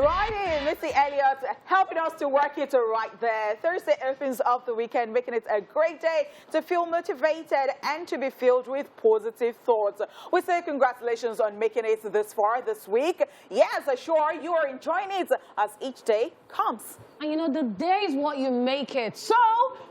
Right in, Missy Elliott helping us to work it right there. Thursday opens up the weekend, making it a great day to feel motivated and to be filled with positive thoughts. We say congratulations on making it this far this week. Yes, sure, you are enjoying it as each day comes. And you know, the day is what you make it. So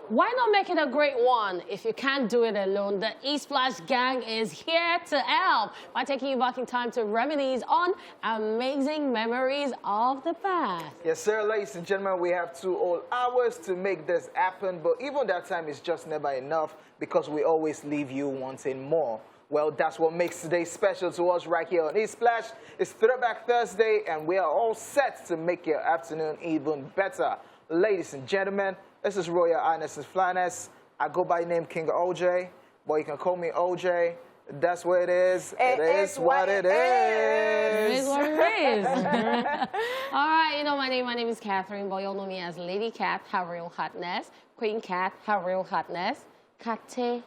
why not make it a great one? If you can't do it alone, the ESplash gang is here to help by taking you back in time to reminisce on amazing memories of the past. Yes, sir, ladies and gentlemen, we have 2 whole hours to make this happen, but even that time is just never enough because we always leave you wanting more. Well, that's what makes today special to us right here on ESplash. It's Throwback Thursday, and we are all set to make your afternoon even better. Ladies and gentlemen, this is Royal Highness and Flyness. I go by name King OJ, but you can call me OJ. That's what it is. It is what it is. It is what it is. All right, you know my name is Catherine, but you all know me as Lady Cat, her real hotness. Queen Cat, her real hotness. Kate,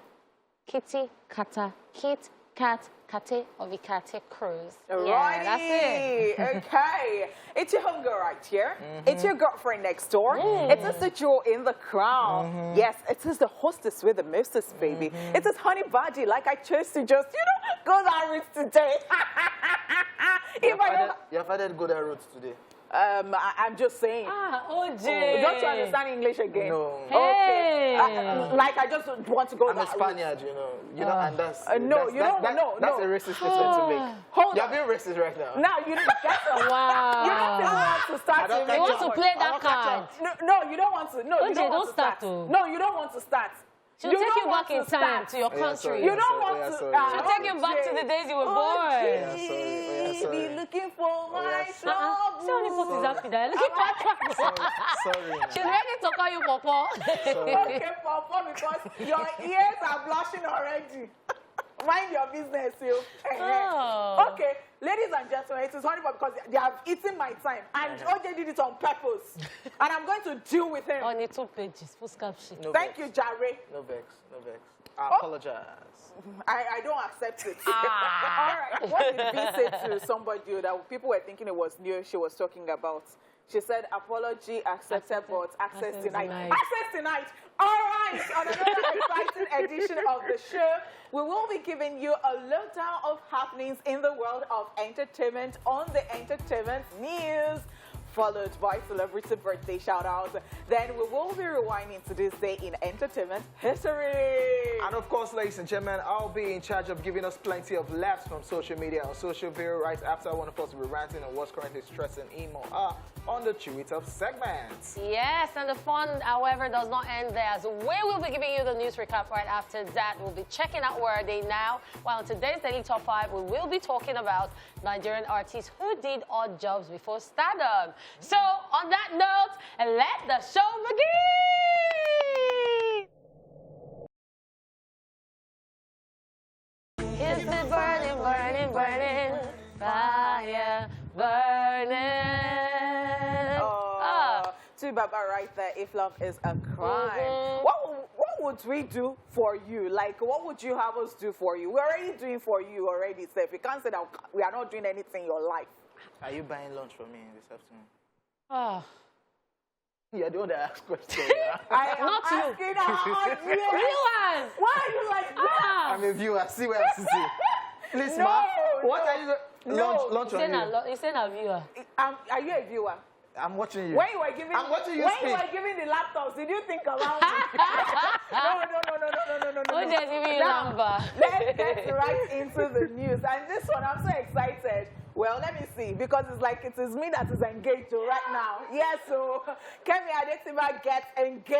Kitty, Kata, Kit, Cat, Kate, Ovikate, Cruz. Yeah, that's it. Okay. It's your homegirl right here. It's your girlfriend next door. It is the jewel in the crown. Yes, it is the hostess with the mostest, baby. It is Honey Badgie, like I chose to just, go that route today. You have added good routes today. I'm just saying. OJ. Oh, don't you understand English again? No. Hey. Okay. Like I just want to go I'm a Spaniard, you know. You know, and that's no, that's, you don't. That's a racist statement to make. Hold You're on. being racist right now. Now you don't get it. Wow. You don't want to start. You want to play that card. No, you don't want to. No, you OJ, don't want don't to start. No, you don't want to start. She'll take you back in time to your country. You don't want to. She'll take you back to the days you were born. Be looking for my trouble. She only put his happy there. Look at Sorry. She's ready to call you Papa. Okay, Papa, because your ears are blushing already. Mind your business, you. Oh. Okay, ladies and gentlemen, it is Honey Badgie because they have eaten my time. And OJ did it on purpose. And I'm going to deal with him. Only 2 pages, full caption. No Thank vex. you, Jare. No vex. No vex. I apologize. I don't accept it. All right. What did B say to somebody that people were thinking it was new she was talking about? She said, apology accepted, but access denied. Access denied. All right. On another exciting edition of the show, we will be giving you a lowdown of happenings in the world of entertainment on the entertainment news, followed by celebrity birthday shout-outs. Then we will be rewinding to this day in entertainment history. And of course, ladies and gentlemen, I'll be in charge of giving us plenty of laughs from social media and social video right after one of us will be ranting on what's currently stressing emo on the Chew It Up segment. Yes, and the fun, however, does not end there. So we will be giving you the news recap right after that. We'll be checking out where are they now. While in today's Daily Top 5, we will be talking about Nigerian artists who did odd jobs before stardom. So, on that note, let the show begin! Is it burning, burning, burning, fire burning? To Baba right there, if love is a crime. What would we do for you? Like, what would you have us do for you? We're already doing for you already, Seth. You can't say that we are not doing anything in your life. Are you buying lunch for me this afternoon? Oh. Yeah, don't ask questions. I am Not you. asking our audience. Viewers! Why are you like that? I'm a viewer. See where I'm sitting. Please, No, ma. What no. are you lunch on you? You said a viewer. Are you a viewer? I'm watching you. When you were giving, I'm watching you when speak. you were giving the laptops, did you think around it? No. Who just giving you number? Let's get right into the news. And this one, I'm so excited. Well, let me see, because it's like it is me that is engaged right now. Yes, so Kemi Adetiba gets engaged.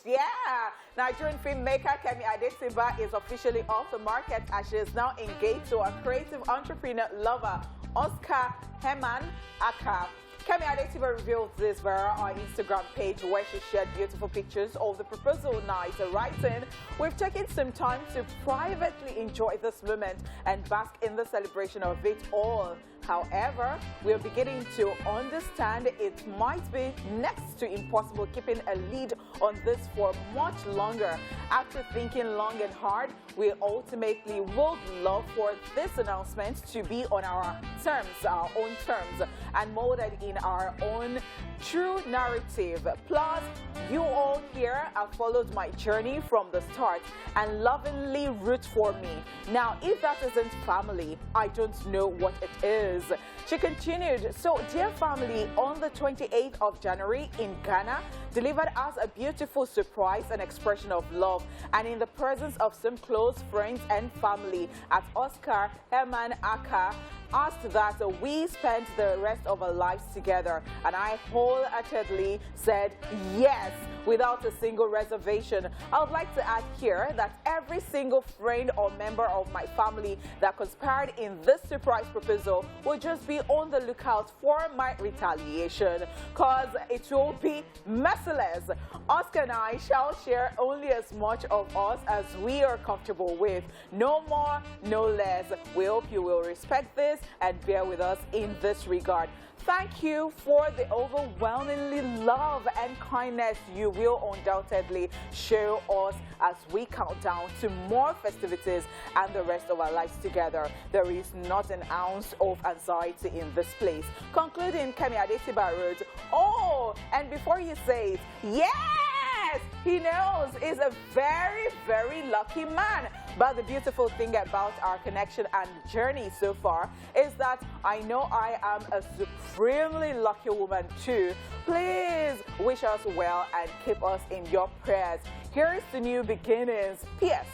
Yeah. Nigerian filmmaker Kemi Adetiba is officially off the market as she is now engaged to a creative entrepreneur lover, Oscar Herman Aka Kemi Adetiba revealed this via our Instagram page where she shared beautiful pictures of the proposal night, writing, "We've taken some time to privately enjoy this moment and bask in the celebration of it all. However, we're beginning to understand it might be next to impossible keeping a lead on this for much longer. After thinking long and hard, we ultimately would love for this announcement to be on our terms, our own terms, and molded in our own true narrative. Plus, you all here have followed my journey from the start and lovingly root for me. Now, if that isn't family, I don't know what it is." She continued, "So, dear family, on the 28th of January in Ghana, delivered us a beautiful surprise and expression of love, and in the presence of some close friends and family at Oscar Herman Aka, asked that we spend the rest of our lives together, and I wholeheartedly said yes, without a single reservation. I would like to add here that every single friend or member of my family that conspired in this surprise proposal will just be on the lookout for my retaliation, cause it will be merciless. Oscar and I shall share only as much of us as we are comfortable with. No more, no less. We hope you will respect this and bear with us in this regard. Thank you for the overwhelmingly love and kindness you will undoubtedly show us as we count down to more festivities and the rest of our lives together. There is not an ounce of anxiety in this place." Concluding, Kemi Adetiba wrote, "Oh, and before you say it, yes, he knows he's a very, very lucky man. But the beautiful thing about our connection and journey so far is that I know I am a supremely lucky woman too. Please wish us well and keep us in your prayers. Here is the new beginnings. P.S.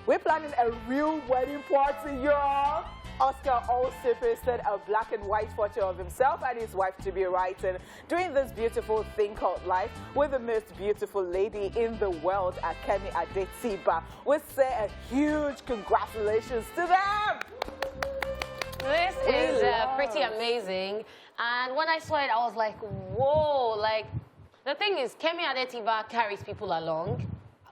We're planning a real wedding party, y'all." Oscar also posted a black and white photo of himself and his wife to be writing, "Doing this beautiful thing called life with the most beautiful lady in the world at Kemi Adetiba. We say a huge congratulations to them." This is pretty amazing. And when I saw it, I was like, whoa. Like, the thing is, Kemi Adetiba carries people along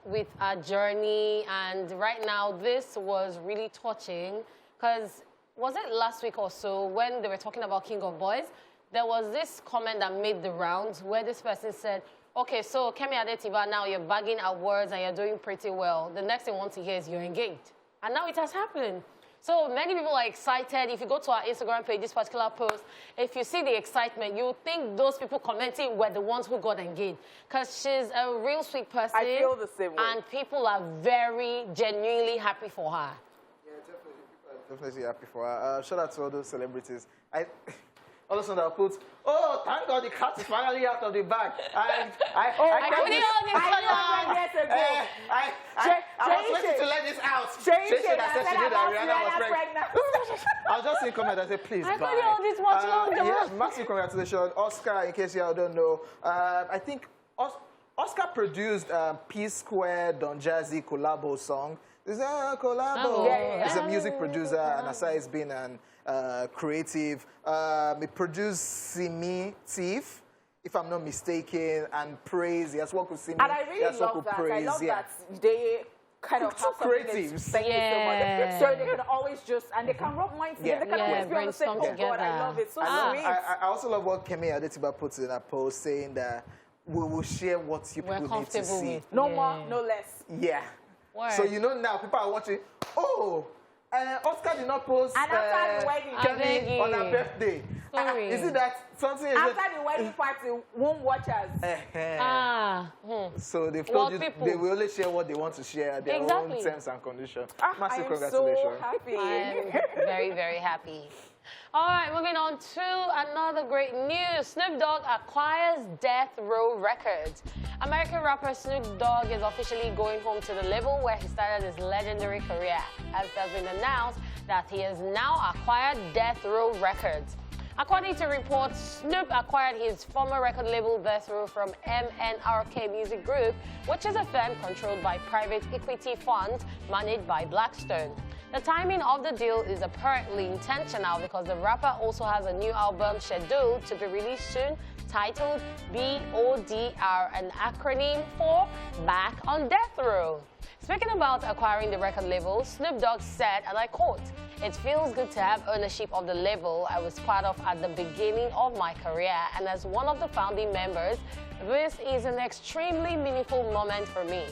with our journey. And right now, this was really touching because was it last week or so when they were talking about King of Boys? There was this comment that made the rounds where this person said, "Okay, so Kemi Adetiba, now you're bagging our words and you're doing pretty well. The next thing I want to hear is you're engaged." And now it has happened. So many people are excited. If you go to our Instagram page, this particular post, if you see the excitement, you think those people commenting were the ones who got engaged. Because she's a real sweet person. I feel the same way. And people are very genuinely happy for her. Definitely happy for her. Shout out to all those celebrities. All of a sudden I'll put, "Oh, thank God the cat is finally out of the bag." I was waiting to let this out. Shay said that she knew that Rihanna was pregnant. I was just in comment and said, "Please, I thought you all this much longer." Yes, massive congratulations. Oscar, in case you all don't know, I think Oscar produced P Square Don Jazzy collabo song. It's a collabo. Oh, yeah. He's a music producer, and aside he's been an creative. He produced Simi Thief, if I'm not mistaken, and Praise. He has worked with Simi. And I really love that. Praise. I love that they kind of have something creatives. that's thank you so much. So they can always just, and they can rub minds together. They can always be on the same. Oh God, I love it. So sweet. I also love what Kemi Adetiba puts in a post saying that we will share what you people need to see. No more, no less. Yeah. Word. So you know now people are watching. Oh, Oscar did not post after the wedding, Kemi on her birthday. Is it that something? After the wedding party, won't watch us. So they've told you they will only share what they want to share, their own terms and conditions. Massive congratulations. So happy. I'm very, very happy. All right, moving on to another great news. Snoop Dogg acquires Death Row Records. American rapper Snoop Dogg is officially going home to the label where he started his legendary career, as it has been announced that he has now acquired Death Row Records. According to reports, Snoop acquired his former record label Death Row from MNRK Music Group, which is a firm controlled by private equity funds managed by Blackstone. The timing of the deal is apparently intentional because the rapper also has a new album scheduled to be released soon titled BODR, an acronym for Back on Death Row. Speaking about acquiring the record label, Snoop Dogg said, and I quote, "It feels good to have ownership of the label I was part of at the beginning of my career, and as one of the founding members, this is an extremely meaningful moment for me.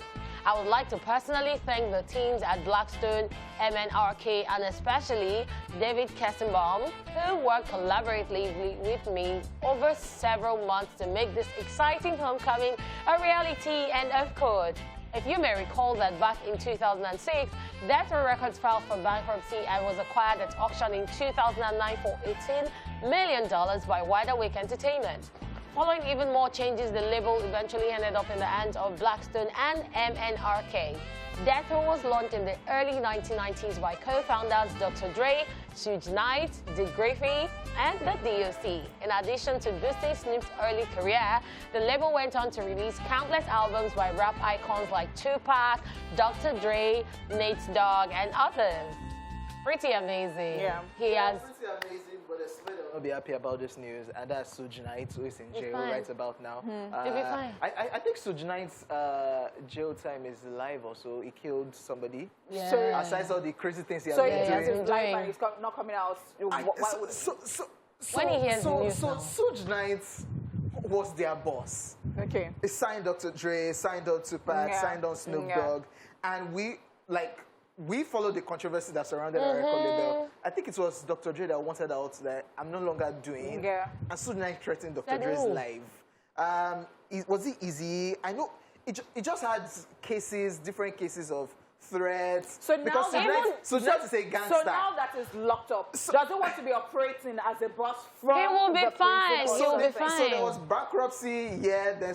I would like to personally thank the teams at Blackstone, MNRK, and especially David Kessenbaum, who worked collaboratively with me over several months to make this exciting homecoming a reality." End of quote. If you may recall that back in 2006, Death Row Records filed for bankruptcy and was acquired at auction in 2009 for $18 million by Wide Awake Entertainment. Following even more changes, the label eventually ended up in the hands of Blackstone and MNRK. Death Row was launched in the early 1990s by co-founders Dr. Dre, Suge Knight, Dick Griffey, and the DOC. In addition to boosting Snoop's early career, the label went on to release countless albums by rap icons like Tupac, Dr. Dre, Nate's Dogg, and others. Pretty amazing. Yeah. He has. Pretty amazing, but the split will be happy about this news, and that's Suge Knight, who is in jail right about now. He'll be fine. I think Suge Knight's jail time is live also. He killed somebody. Yeah. So, Aside all the crazy things he has so been it doing. is his life and it's not coming out. When he hears the news so now. Suge Knight was their boss. Okay. He signed Dr. Dre, signed on Tupac, Yeah. signed on Snoop Yeah. Dogg, and we followed the controversy that surrounded our record label. I think it was Dr. Dre that wanted out that I'm no longer doing. Yeah. And Suge Knight threatened Dr. I Dre's know. life. Was it easy? I know it just had different cases of threats. So now because Suge Knight is a gangster. So now that is locked up, doesn't want to be operating as a boss from He will be the fine. principal. He will be So fine. there was bankruptcy, yeah, then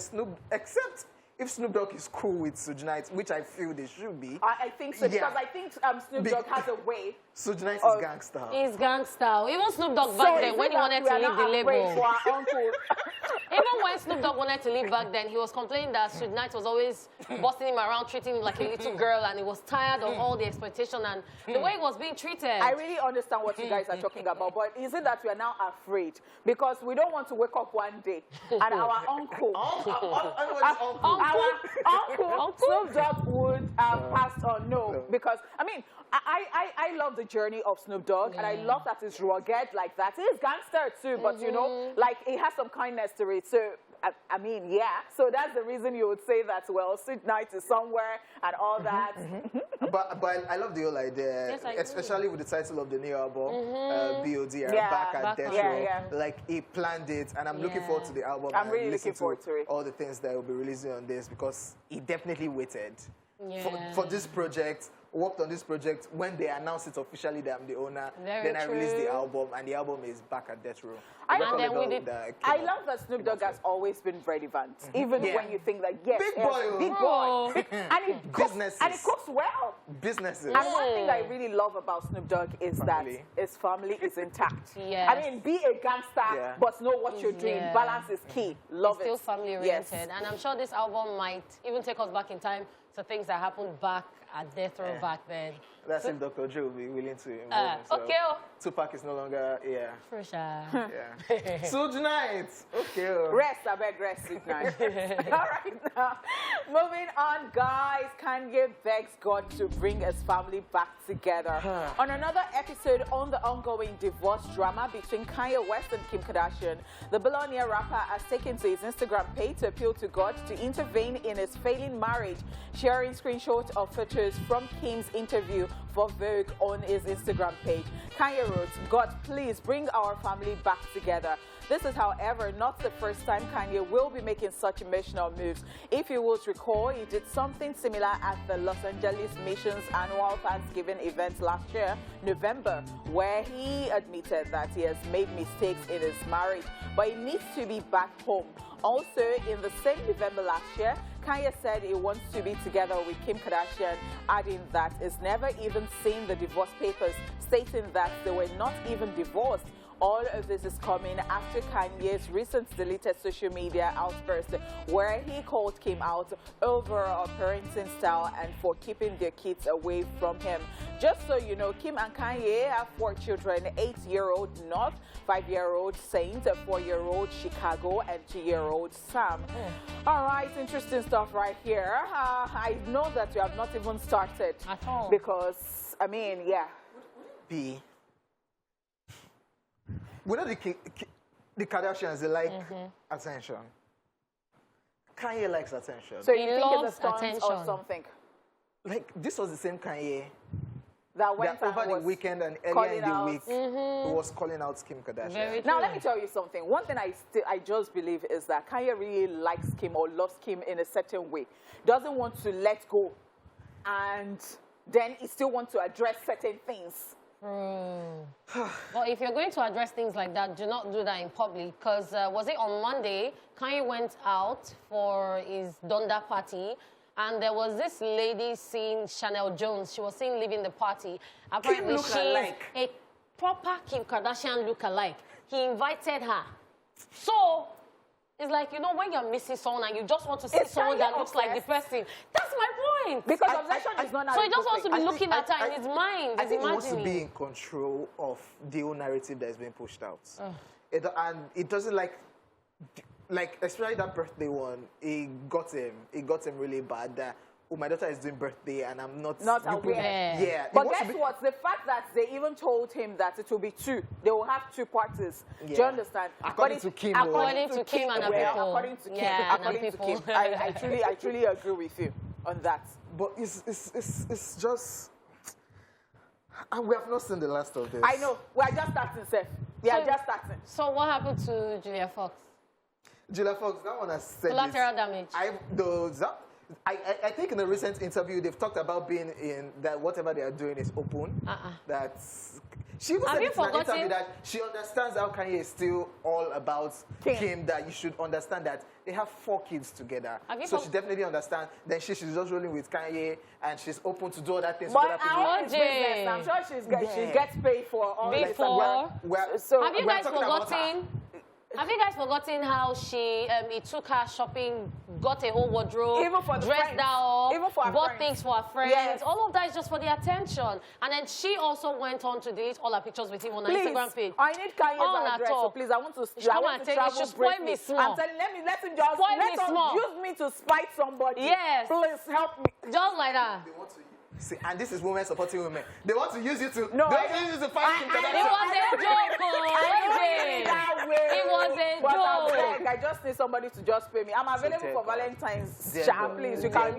except if Snoop Dogg is cool with Suge Knight, which I feel they should be. I think so, because Yeah. I think Snoop Dogg has a way. Suge Knight is gangster. He's gangster. Even Snoop Dogg back then, when he wanted to leave the label. For our uncle. Even when Snoop Dogg wanted to leave back then, he was complaining that Suge Knight was always bossing him around, treating him like a little girl, and he was tired of all the exploitation and the way he was being treated. I really understand what you guys are talking about, but is it that we are now afraid? Because we don't want to wake up one day and our uncle, Uncle Snoop Dogg would have passed on. No, because, I mean, I love the journey of Snoop Dogg, and I love that it's rugged like that. He's gangster too, but you know, like, he has some kindness to it. So, I mean, yeah. So that's the reason you would say that, well, Suge Knight is somewhere and all that. But I love the whole idea, Yes, I do. especially with the title of the new album, BODR, Yeah, Back at Back Death on- Row. Yeah, yeah. Like, he planned it, and I'm looking Yeah. forward to the album. I'm and really listen looking forward to it. all the things that will be releasing on this, because he definitely waited Yeah. for this project. Worked on this project when they announced it officially that I'm the owner. Very then I released the true. album, and the album is Back at Death Row. I The know. record And then label we did- that came I up. love that Snoop Dogg has always been relevant, even Yeah. when you think that, yes, Big yes, boy, oh. big Oh. boy. And he cooks, Businesses. and he cooks well. Businesses. And one thing I really love about Snoop Dogg is Family. that his family is intact. Yes. I mean, be a gangster, Yeah. but know what you're doing. Yeah. Balance is key. Love Still it. family Yes. oriented, and I'm sure this album might even take us back in time to things that happened back at Death Row back then. That's if Dr. Dre will be willing to involve himself. Okay. Tupac is no longer, yeah. For sure. Yeah. Suge Knight. Okay. Rest, I beg rest, Sweet Night. All right, now, moving on, guys. Kanye begs God to bring his family back together. On another episode on the ongoing divorce drama between Kanye West and Kim Kardashian, the billionaire rapper has taken to his Instagram page to appeal to God to intervene in his failing marriage, sharing screenshots of photos from Kim's interview for Vogue on his Instagram page. Kanye wrote, "God, please bring our family back together." This is, however, not the first time Kanye will be making such emotional moves. If you would recall, he did something similar at the Los Angeles Mission's annual Thanksgiving event last year, November, where he admitted that he has made mistakes in his marriage, but he needs to be back home. Also, in the same November last year, Kanye said he wants to be together with Kim Kardashian, adding that he's never even seen the divorce papers, stating that they were not even divorced. All of this is coming after Kanye's recent deleted social media outburst where he called Kim out over her parenting style and for keeping their kids away from him. Just so you know, Kim and Kanye have 4 children, 8-year-old North, 5-year-old Saint, 4-year-old Chicago, and 2-year-old Sam. All right, interesting stuff right here. I know that you have not even started. At all. Because, I mean, yeah. We know the Kardashians, they like attention. Kanye likes attention. So you He think loves it's a stunt attention. or something? Like, this was the same Kanye That went that over and the was weekend and earlier calling in the out. week, he was calling out Kim Kardashian. Very Now, true. let me tell you something. One thing I just believe is that Kanye really likes Kim or loves Kim in a certain way. Doesn't want to let go. And then he still wants to address certain things. But if you're going to address things like that, do not do that in public. Because was it on Monday, Kanye went out for his Donda party, and there was this lady seeing Chanel Jones. She was seen leaving the party. Apparently, she's a proper Kim Kardashian look-alike. He invited her. So, it's like, you know, when you're missing someone and you just want to see someone that looks like the person. That's my point. Because obsession is not So he just wants to be I looking think- at her in his mind. I He's think he wants to imagining. be in control of the whole narrative that is being pushed out. And it doesn't like, especially that birthday one, it got him really bad. That, oh, my daughter is doing birthday and I'm not aware. Yeah. But guess what? The fact that they even told him that it will be 2, they will have 2 parties. Do you understand? According to Kim. According to Kim and the people. According to Kim. Yeah, according and to people. Kim. I truly agree with you on that. But it's just, and we have not seen the last of this. I know. We are just starting, Seth. We are just starting. So what happened to Julia Fox? Julia Fox, that one has said Collateral damage. I think in a recent interview they've talked about being in that whatever they are doing is open. That's she was said in an interview that she understands how Kanye is still all about Kim. That you should understand that they have 4 kids together. So she definitely understands. Then she's just rolling with Kanye and she's open to do other things. But with other people. I'm sure she gets paid for all this. So have you guys forgotten? Have you guys forgotten how he took her shopping, got a whole wardrobe, even for dressed her up, even for bought things for her friends? Yes. All of that is just for the attention. And then she also went on to delete all her pictures with him on her Instagram page. I need Kanye's address, so please, I want to travel briefly. I'm telling let him just use me to spite somebody. Yes. Please help me. Just like that. See, and this is women supporting women. They want to use you to. No, they want to use you to fight Kim Kardashian. It was a joke. It was a joke. I just need somebody to just pay me. I'm available for Valentine's. Please, you can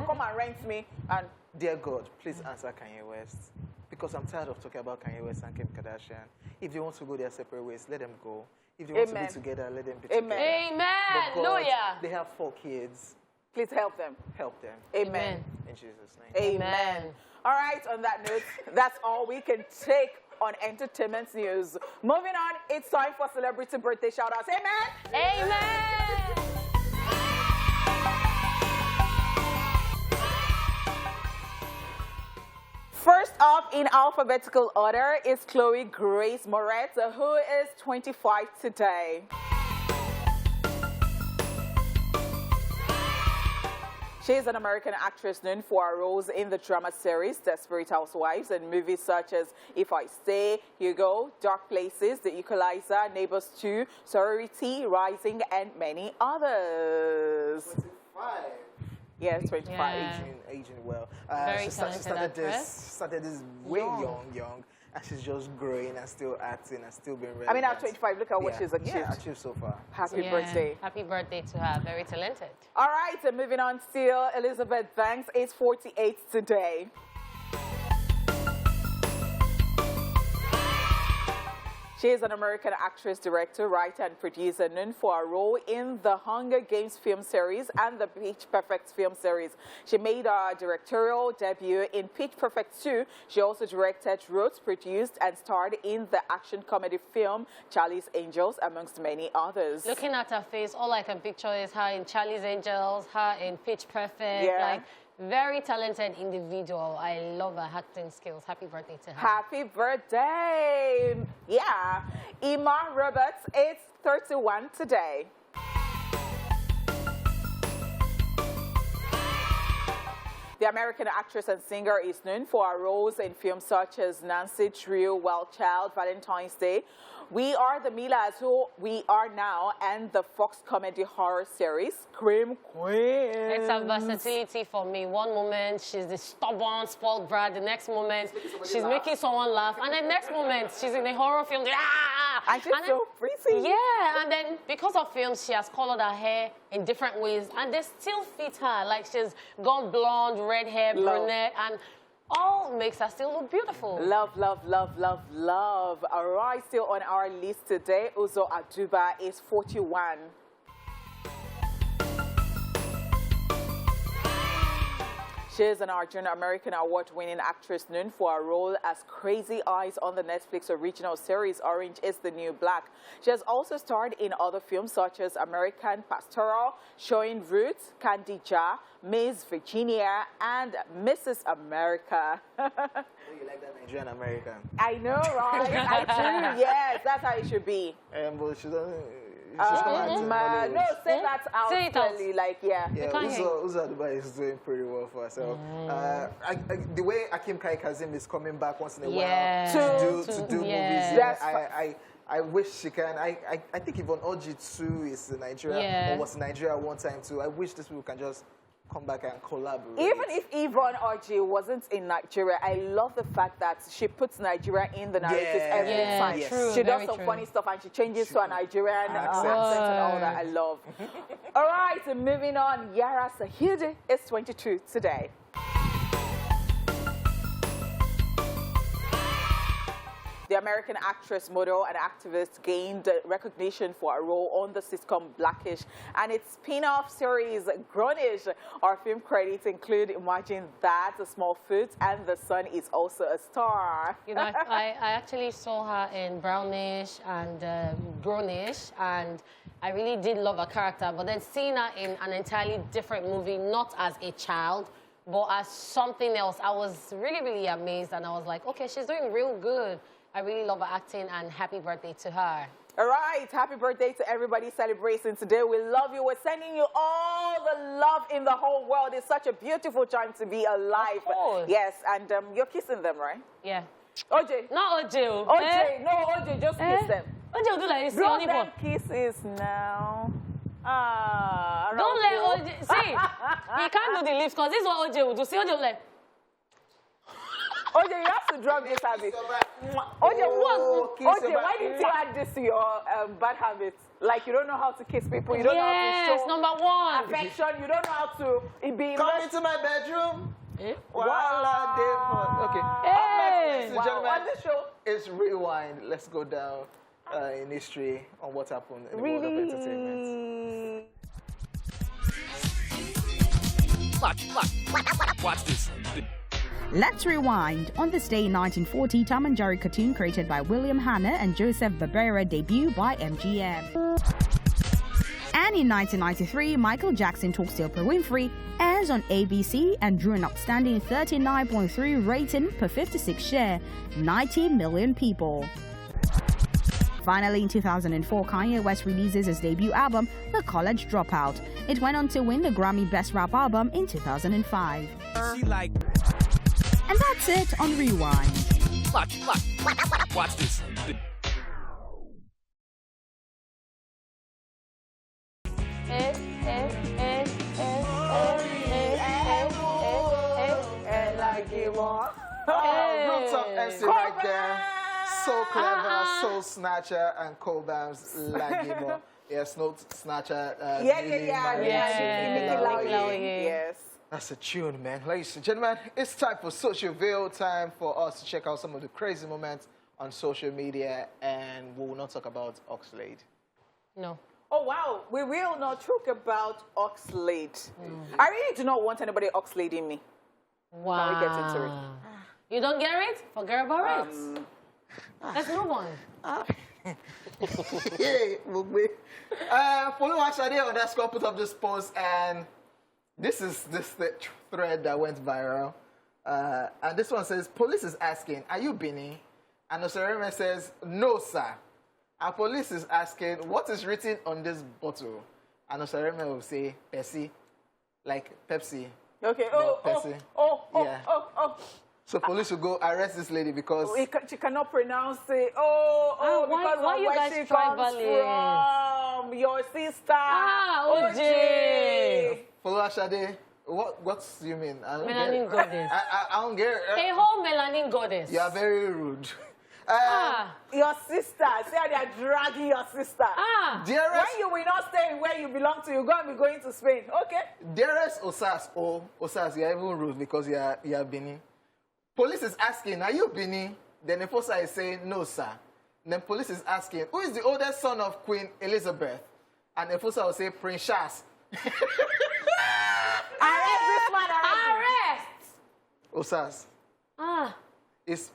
come and rent me. And dear God, please answer Kanye West, because I'm tired of talking about Kanye West and Kim Kardashian. If they want to go their separate ways, let them go. If they want to be together, let them be together. Amen. Hallelujah. They have 4 kids. Please help them. Help them. Amen. In Jesus' name. Amen. All right, on that note, that's all we can take on entertainment news. Moving on, it's time for celebrity birthday shout-outs. Amen. Amen. First up in alphabetical order is Chloe Grace Moretz, who is 25 today. She is an American actress known for her roles in the drama series Desperate Housewives and movies such as If I Stay, Hugo, Dark Places, The Equalizer, Neighbors 2, Sorority, Rising, and many others. 25. Yeah, 25. Yeah. Aging well. Very She talented started this way young. And she's just growing and still acting and still being relevant. I mean, at 25, look at what she's achieved. Yeah, achieved so far. Happy birthday. Happy birthday to her. Very talented. All right, and moving on still, Elizabeth Banks is 48 today. She is an American actress, director, writer, and producer known for her role in the Hunger Games film series and the Pitch Perfect film series. She made her directorial debut in Pitch Perfect 2. She also directed, wrote, produced, and starred in the action comedy film Charlie's Angels, amongst many others. Looking at her face, all I can picture is her in Charlie's Angels, her in Pitch Perfect. Yeah. Like, Very talented individual. I love her acting skills. Happy birthday to her. Happy birthday. Yeah. Ima Roberts is 31 today. The American actress and singer is known for her roles in films such as Nancy Drew, Wild Child, Valentine's Day, We Are the Milas Who We Are Now, and the Fox comedy horror series Scream Queens. It's a versatility for me. One moment, she's the stubborn, spoiled brat. The next moment, she's making someone laugh. And the next moment, she's in a horror film. And she's so pretty. Yeah, and then because of films, she has colored her hair in different ways, and they still fit her. Like she's gone blonde, red hair, brunette, and all makes her still look beautiful. Love, love, love, love, love. All right, still on our list today, Uzo Aduba is 41. She is an American award-winning actress known for her role as Crazy Eyes on the Netflix original series Orange is the New Black. She has also starred in other films such as American Pastoral, Showing Roots, Candija, Miss Virginia, and Mrs. America. Oh, you like that Nigerian American? I know, right? I do. Yes, that's how it should be. But she doesn't. No, say that out clearly, like, yeah. Yeah, Uzo Aduba is doing pretty well for herself. The way Akim Kai Kazim is coming back once in a while to do movies, I wish she can. I think Yvonne Oji too is in Nigeria, or was in Nigeria one time too. I wish these people can just come back and collaborate. Even if Yvonne Oji wasn't in Nigeria, I love the fact that she puts Nigeria in the narratives every time. True, she does some funny stuff and she changes to a Nigerian accent and all that. I love. All right, so moving on. Yara Sahide is 22 today. The American actress, model, and activist gained recognition for a role on the sitcom Blackish and its spin-off series Grownish. Our film credits include Imagine That, The Small Foods, and The Sun is also a star. You know, I actually saw her in Brownish and Grownish, and I really did love her character. But then seeing her in an entirely different movie, not as a child, but as something else, I was really, really amazed. And I was like, okay, she's doing real good. I really love her acting, and happy birthday to her. All right, happy birthday to everybody celebrating today. We love you. We're sending you all the love in the whole world. It's such a beautiful time to be alive. Of course. Yes, and you're kissing them, right? Yeah. OJ. Not OJ. OJ, no, OJ, just kiss them. OJ will do like this. Blow them kisses now. Don't let OJ. See, he can't do the lips because this is what OJ will do. See, OJ will like. OJ, you have to drop this habit. OJ, why didn't you add this to your bad habits? Like, you don't know how to kiss people. You don't know how to show number one. affection. You don't know how to be Come into my bedroom. Hey. Okay. Hey. Up next, ladies and gentlemen, on the show, it's Rewind. Let's go down in history on what happened in the world of entertainment. Watch this. Let's rewind. On this day in 1940, Tom and Jerry cartoon created by William Hanna and Joseph Barbera debuted by MGM. And in 1993, Michael Jackson talks to Oprah Winfrey airs on ABC and drew an outstanding 39.3 rating per 56 share, 90 million people. Finally, in 2004, Kanye West releases his debut album, The College Dropout. It went on to win the Grammy Best Rap Album in 2005. And that's it on Rewind. Watch this. Rooftop MC right there. So clever, soul snatcher, and Cobam's Lagimo. Yes, note snatcher. Yes. That's a tune, man. Ladies and gentlemen, it's time for Social Veil, time for us to check out some of the crazy moments on social media, and we will not talk about Oxlade. No. Oh, wow. We will not talk about Oxlade. I really do not want anybody Oxlading me. Wow. Can we get into it? You don't get it? Forget about it. Let's move on. Follow Ashade _ put up this post, and this is the thread that went viral. And this one says, police is asking, are you Bini? And Osoreme says, no, sir. And police is asking, what is written on this bottle? And Osoreme will say, Pepsi, like Pepsi. Okay. Pepsi. Yeah. So police will go arrest this lady because she cannot pronounce it. Because why of you where guys she comes from. Your sister. OJ. Follow Shade. What do you mean? Melanin goddess. I don't get it. A whole melanin goddess. You are very rude. Your sister. See how they are dragging your sister. Dearest, when you will not stay where you belong to, you're going to be going to Spain. Okay? Dearest Osas, you are even rude because you are Bini. Police is asking, are you Bini? Then the enforcer is saying, no, sir. Then police is asking, who is the oldest son of Queen Elizabeth? And the enforcer will say, Prince Charles. Arrest this man. Arrest! Osas. It's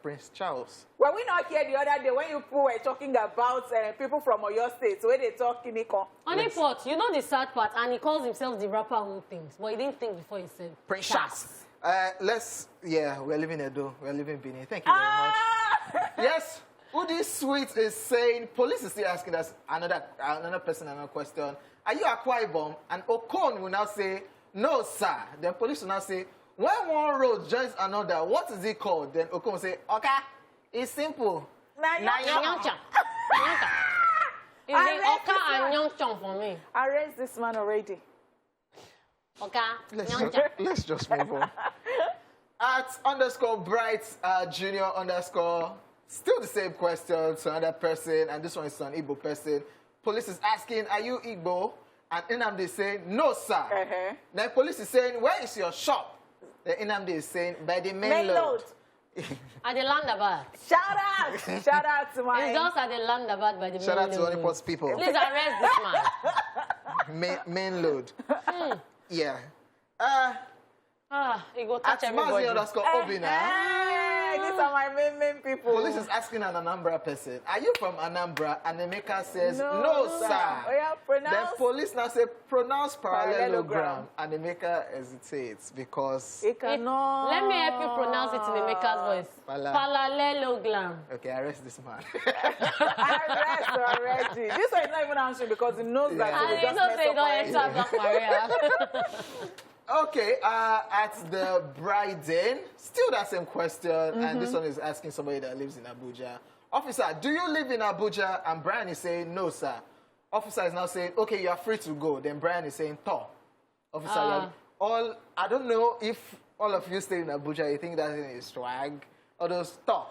Prince Charles. Were we not here the other day when you were talking about people from Oyo State, where they talk Kiniko? Honeypot, you know the sad part, and he calls himself the rapper who thinks, but he didn't think before he said Prince Charles. We're living Edo. We're living Benin. Thank you very much. Yes, Udi Sweet is saying, police is still asking us another person, another question. Are you Akwa Ibom? And Okon will now say, no, sir. Then police will now say, when one road joins another, what is it called? Then Okon will say, okay, it's simple. Nyangchang. It's the Oka and Nyangchang for me. Arrest this man already. Okay. Let's just move on. @_bright junior _ still the same question to another person, and this one is to an Igbo person. Police is asking, are you Igbo? And Inamdi is saying, no, sir. Then police is saying, where is your shop? Then Inamdi is saying, by the main load. At the landabout. Shout out! Shout out to my... It's just at the landabout by the Shout out main to load. Honeypot's people. Please arrest this man. Main load. Yeah. He go touch everybody. Hey, these are my main people. Police is asking an Anambra person, are you from Anambra? And the maker says, no, sir. Then police now say, pronounce parallelogram. And the maker hesitates because... It cannot... Let me help you pronounce it in the maker's voice. Parallelogram. Okay, arrest this man. Arrest already. This one is not even answering because he knows that And he knows they don't enter Black Maria. Okay, at the Bryden, still that same question, and this one is asking somebody that lives in Abuja. Officer, do you live in Abuja? And Brian is saying, no, sir. Officer is now saying, okay, you are free to go. Then Brian is saying, Toh. Officer, I don't know if all of you stay in Abuja, you think that is swag, or those Toh.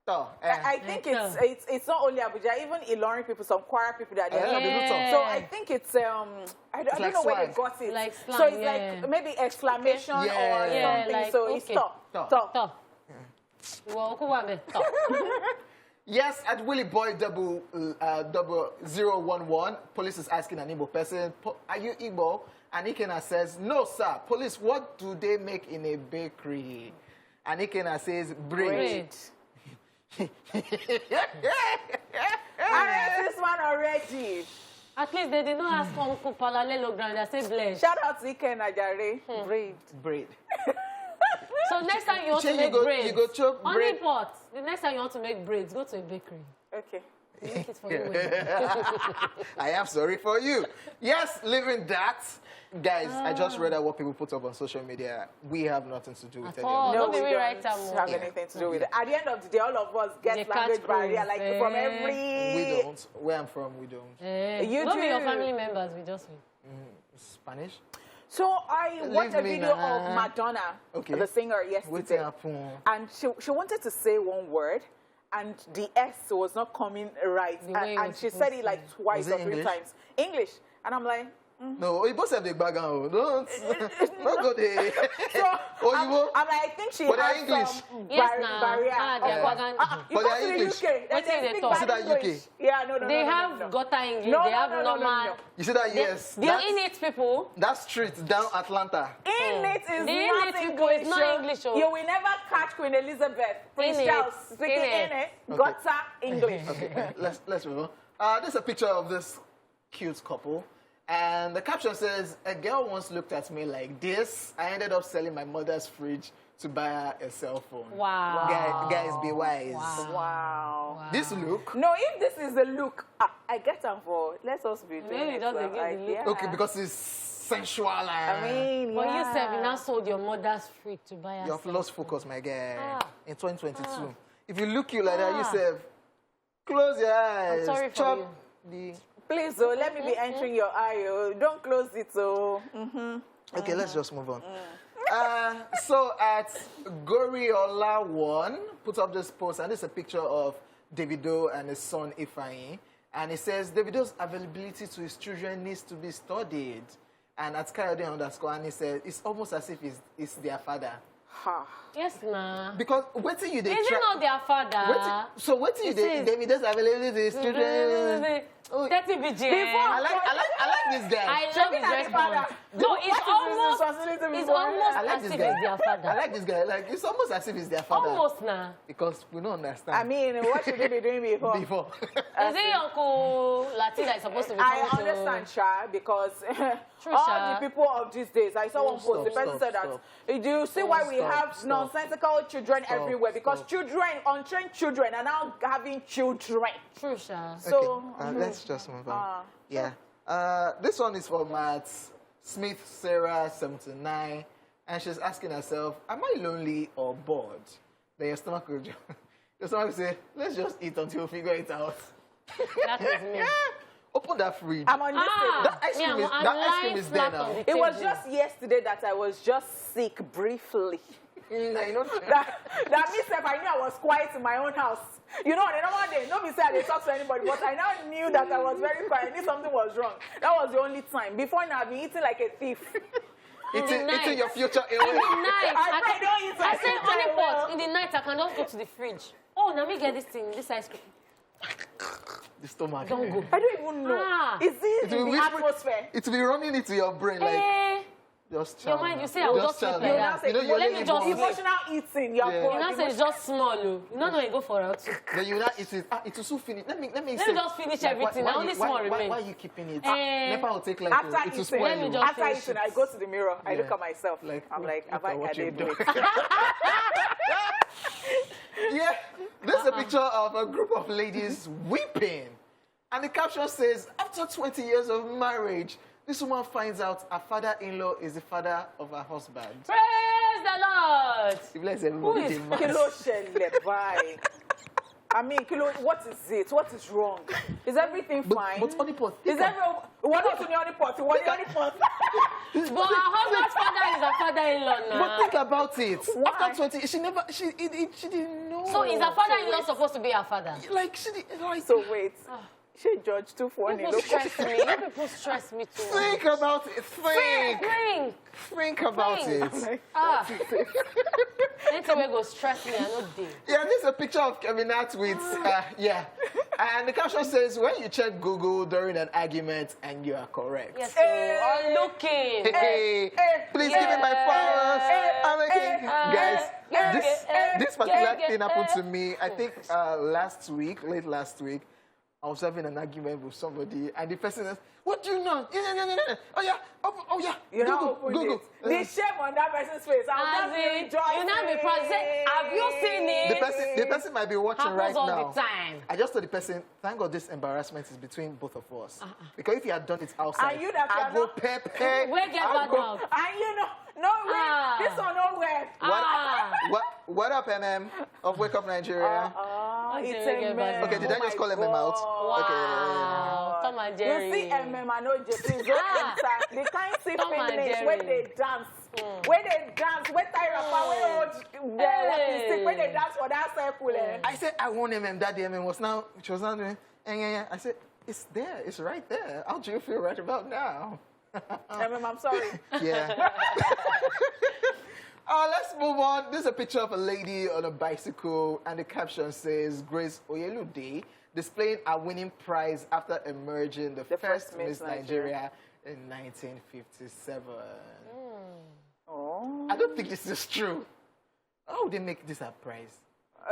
I think it's not only Abuja, even Ilorin people, some Kwara people that they do. So I think it's I don't know where they got it. Like slang, so it's like maybe exclamation or something. Like, so it's Toh. Yes, at Willie Boy 0011, police is asking an Igbo person, are you Igbo? And Ikena says, no, sir. Police, what do they make in a bakery? And Ikena says, bread. Arrest this one already. At least they did not ask Uncle Parallelogram, they say bless. Shout out to Ike Najare. Bread. So next time you want to make braids, you go chop bread. Honeypot, the next time you want to make braids, go to a bakery. Okay. Make it for you. I am sorry for you. Yes, living that. Guys, I just read out what people put up on social media. We have nothing to do with any of No, that. we don't have anything to do with it. At the end of the day, all of us get language barrier, like from every... We don't. Where I'm from, we don't. You Not do. with your family members, we just Spanish? So I watched a video of Madonna, the singer, yesterday. And she wanted to say one word, and the S was not coming right. And she said it like twice or 3 times. English. And I'm like... No, you both have the background. Don't go there. So, I think she has English. some barrier. You go to the UK. What is they talk? You see that UK? Yeah, no. They have gutter English. No, they have normal. You see that? Yes. The Inuit people. That street down Atlanta. Inuit is The not Inuit people is not English. You will never catch Queen Elizabeth, Prince Charles speaking Inuit, gutter English. Okay, let's move on. This is a picture of this cute couple. And the caption says, a girl once looked at me like this. I ended up selling my mother's fridge to buy her a cell phone. Wow. Guys, be wise. Wow. This look. No, if this is the look, I get them for. Let's us be doing Maybe it. don't So, get the look. yeah. Okay, because it's sensual. I mean, But yeah. you said you now sold your mother's fridge to buy You a have lost focus, my guy. In 2022. Ah. If you look like that, you say, close your eyes. I'm sorry for chop you. the... Please, oh, let me be entering your eye. Oh. Don't close it. Oh. Okay, let's just move on. So at Goriola1 put up this post, and it's a picture of Davido and his son Ifeanyi, and it says Davido's availability to his children needs to be studied. And at Kayode_, and he said it's almost as if it's their father. Ha. Yes, nah. Because what do you do? Is it not their father? So what do you do? Davido's availability to his children. 30 BGM. I like this guy. I love his response. No, it's almost I like as this if guy. it's their father. I like this guy. Like it's almost as if it's their father. Almost now. Because we don't understand. I mean, what should they be doing before? Before. Is it Uncle Lati that is supposed to be I coming understand, Sha, because True, all Sha. the people of these days, I saw one post, the person said that, do you see why we have nonsensical children everywhere? Because children, untrained children, are now having children. True, Sha. So, Okay, let's just move on. Yeah. This one is for Matt Smith Sarah 79, and she's asking herself, am I lonely or bored? Then your stomach will say, let's just eat until we figure it out. That is me. Open that fridge. I'm on this thing. That ice cream is there now. It was just yesterday that I was just sick briefly. I know That means that I knew I was quiet in my own house. You know, the normal day, nobody said I didn't talk to anybody, but I now knew that I was very quiet. I knew something was wrong. That was the only time. Before now, I've been eating like a thief. Eating your future away. In the night, I say honey pot. In the night, I can just go to the fridge. Oh, let me get this thing, this ice cream. The stomach. Don't go. I don't even know. Is it in the atmosphere? It will be running into your brain like, just chill. Your mind, you say, I'll just sleep like You now that. say, You know, you're let me just living emotional eating. You're Yeah. You now say it's just small. You know, you go for it. Then you not eat it. It will soon finish. Let me Let me just finish everything. Now only small remain. Why are you keeping it? Eh. Never will take like after it will eating, spoil Let me you. just after finish eating, it. I go to the mirror. I Yeah. look at myself. I'm like, have I what you've done? done. Yeah, this is a picture of a group of ladies weeping. And the caption says, after 20 years of marriage, this woman finds out her father-in-law is the father of her husband. Praise the Lord. If let's everybody Who is demand. Kilo shele, bye. I mean, Kilo, what is it? What is wrong? Is everything fine? But honey pot. Is everyone... What is in the honey pot? What is the honey pot? But her husband's father is her father-in-law now. But think about it. Why? After 20, she didn't know. So is her father-in-law supposed to be her father? Like, she didn't, like, So wait. She judged too funny. People stress me. People stress me too much. think about it. Think about Think. it. Anything will go stress me, I know they. Yeah, this is a picture of Kevin Hart with, yeah. And the caption says, when you check Google during an argument and you are correct. Yes, so I'm looking. Hey, please give me my flowers. I'm looking. Guys, this particular thing happened to me, I think late last week. I was having an argument with somebody, and the person says, what do you know? Oh, yeah. You know, Google. The shame on that person's face. I'm just rejoicing. You now be proud. Say, have you seen it? The person might be watching Happens right all now. the time. I just told the person, thank God this embarrassment is between both of us. Because if you had done it outside, And you that I you are go not- pay. Where get that now? And you know, no way. This one nowhere. What up, MM of Wake Up Nigeria? It's Okay, a man. Okay, did I just call MM out? Wow. Tom and Jerry. You see MM, I know just please don't enter. The kind see Tom and finish Jerry. when they dance. When they dance, when tie rapper, when they dance for that circle. I said I want MM. That the MM was now doing. Yeah. I said it's there. It's right there. How do you feel right about now? MM, I'm sorry. Yeah. Let's move on. This is a picture of a lady on a bicycle, and the caption says, Grace Oyelude displaying a winning prize after emerging the first Miss Nigeria in 1957. Oh. I don't think this is true. How would they make this a prize?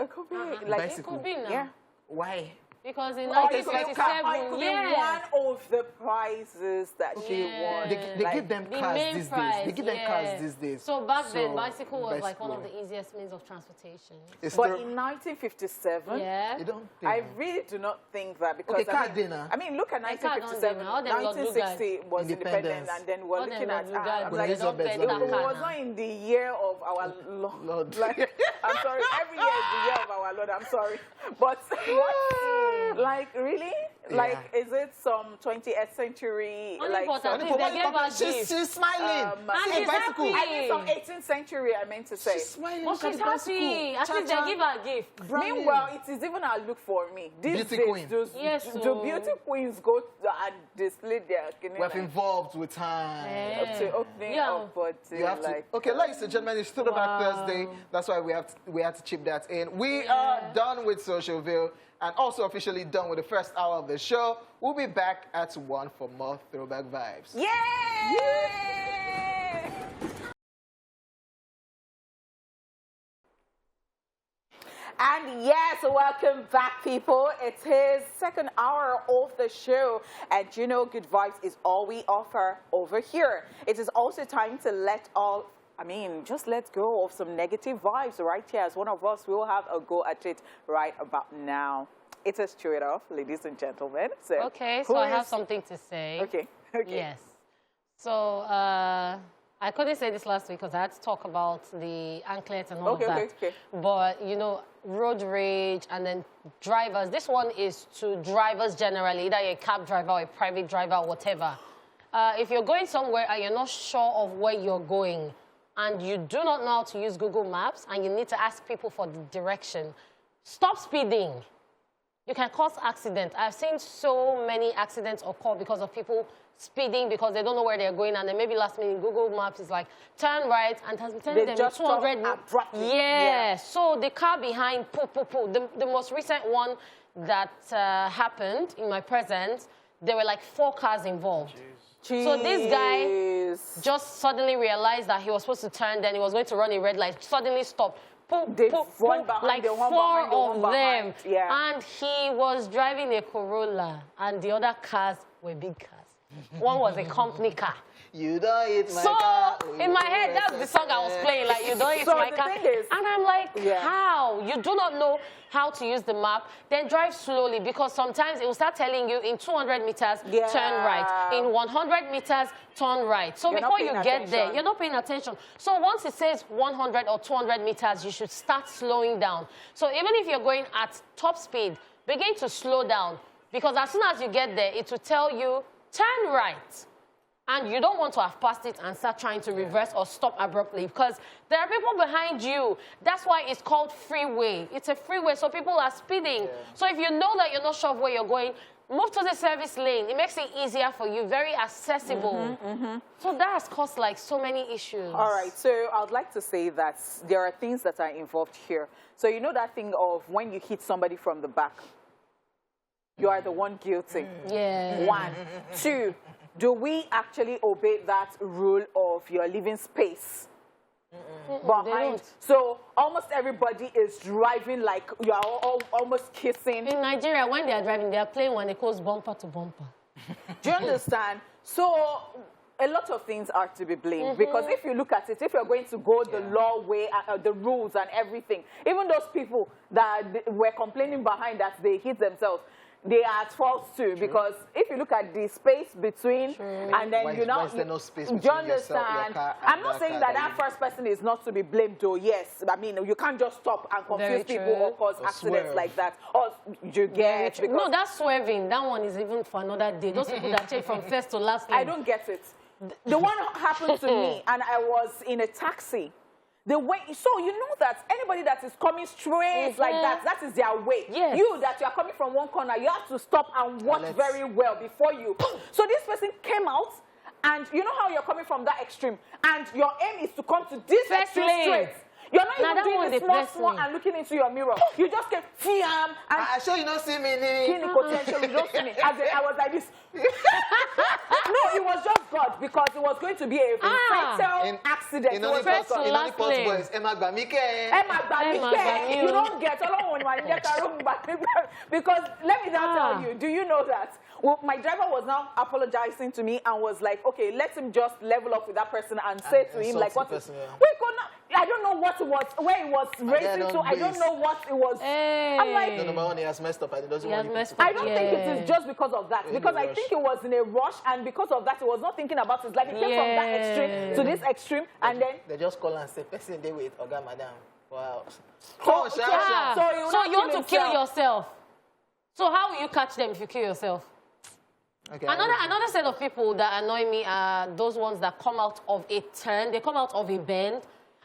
It could be like Bicycle. It could be now. Yeah. Why? Because in Or it could be 1967, one of the prizes that she won. They give them the cars main these prize, days. They give them cars these days. So back then, bicycle was like bicycle. one of the easiest means of transportation. But in 1957, you don't think I really do not think that because okay, I mean, look at 1957, 1960 was independent, and then we're looking at like, it was not in the year of our Lord. Like, I'm sorry, every year is the year of our Lord. I'm sorry, but what? Like really? Yeah. Like, is it some 20th century? Like, she's smiling. And she's happy. I mean, some 18th century. I meant to say. She's smiling. But she's happy. At least they give her a gift. Meanwhile, it is even a look for me. These Beauty days, queen. the beauty queens go and display their. We're involved with time. Up to opening up, but you have to. Okay, ladies and gentlemen, it's still about Thursday. That's why we had to chip that in. We are done with Socialville and also officially done with the first hour of the show. We'll be back at 1 for more throwback vibes. Yay! And yes, welcome back, people. It is second hour of the show, and you know, good vibes is all we offer over here. It is also time to just let go of some negative vibes right here. As one of us, we will have a go at it right about now. It is straight off, ladies and gentlemen. So, okay, so I have something to say. Okay. Yes. So, I couldn't say this last week because I had to talk about the anklets and all of that. Okay. But, you know, road rage and then drivers. This one is to drivers generally, either you're a cab driver or a private driver or whatever. If you're going somewhere and you're not sure of where you're going and you do not know how to use Google Maps and you need to ask people for the direction, stop speeding. You can cause accidents. I've seen so many accidents occur because of people speeding because they don't know where they're going, and then maybe last minute Google Maps is like, turn right, and has been telling them 200 abruptly. Yeah. So the car behind, the most recent one that happened in my presence, there were like 4 cars involved. Jeez. So this guy just suddenly realized that he was supposed to turn, then he was going to run a red light, suddenly stopped. Like 4 of them. Yeah. And he was driving a Corolla, and the other cars were big cars. One was a company car. You don't hit my car. So, in my head, that's the song I was playing, like, you don't hit my car. And I'm like, how? You do not know how to use the map, then drive slowly, because sometimes it will start telling you in 200 meters, turn right. In 100 meters, turn right. So before you get there, you're not paying attention. So once it says 100 or 200 meters, you should start slowing down. So even if you're going at top speed, begin to slow down, because as soon as you get there, it will tell you, turn right. And you don't want to have passed it and start trying to reverse or stop abruptly, because there are people behind you. That's why it's called freeway. It's a freeway, so people are speeding. So if you know that you're not sure of where you're going, move to the service lane. It makes it easier for you, very accessible. So that has caused like so many issues. All right, so I would like to say that there are things that are involved here. So you know that thing of when you hit somebody from the back, you are the one guilty. Yeah. 1, 2. Do we actually obey that rule of your living space behind? So almost everybody is driving like you're almost kissing. In Nigeria, when they are driving, they are playing when it goes bumper to bumper. Do you understand? So a lot of things are to be blamed, because if you look at it, if you're going to go the law way, the rules and everything, even those people that were complaining behind that they hit themselves, they are at fault too, because if you look at the space between, and then why is there no space between do you understand? Yourself, your car, I'm not saying that first person is not to be blamed, though. Yes, I mean, you can't just stop and confuse people or cause accidents like that. Or you get no, that's swerving. That one is even for another day. Those people that change from first to last name. I don't get it. The one happened to me, and I was in a taxi. The way, so you know that anybody that is coming straight like that is their way. Yes. You that you are coming from one corner, you have to stop and watch very well before you. So this person came out, and you know how you're coming from that extreme, and your aim is to come to this extreme straight. You're not Now even that doing one the dey small, press small me. and looking into your mirror. You just get fiam and I sure you don't see me. kidney potential. You don't see me. As in, I was like this. No, it was just God because it was going to be a fatal accident. In It only was just post, God. in only post boys, Emma Gbamike. Emma Gbamike. You don't get along when you get a room back. Because let me now tell you, do you know that? Well, my driver was now apologizing to me and was like, okay, let him just level up with that person and say to him, like, what is, we could not, I don't know what it was, where it was racing to, I don't know what it was. I'm like, no, number one, he has messed up and he doesn't want you to. I don't think it is just because of that, because I think it was in a rush, and because of that, he was not thinking about his life. It came from that extreme to this extreme, and then they just call and say, person they with Oga Madam. Wow. So you want to kill yourself. So how will you catch them if you kill yourself? Okay, Another set of people that annoy me are those ones that come out of a turn, they come out of a bend,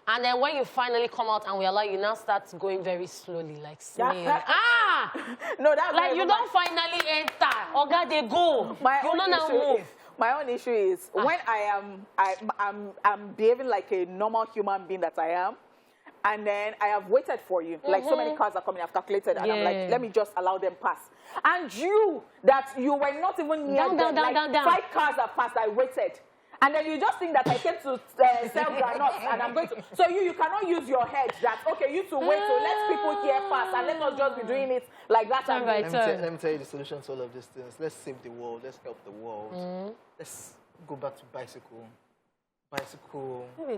and then when you finally come out and we allow you, now start going very slowly, like snail. No, that's like you don't finally enter. Oh God, they go. You don't now move. My own issue is when I'm behaving like a normal human being that I am, and then I have waited for you. Like so many cars are coming, I've calculated, and I'm like, let me just allow them pass. And you, that you were not even near them, like 5 cars have passed, I waited. And then you just think that I came to sell granuts and I'm going to... So you cannot use your head that, okay, you to wait, so let people here pass and let us just be doing it like that. Let me tell you the solution to all of these things. Let's save the world. Let's help the world. Let's go back to bicycle,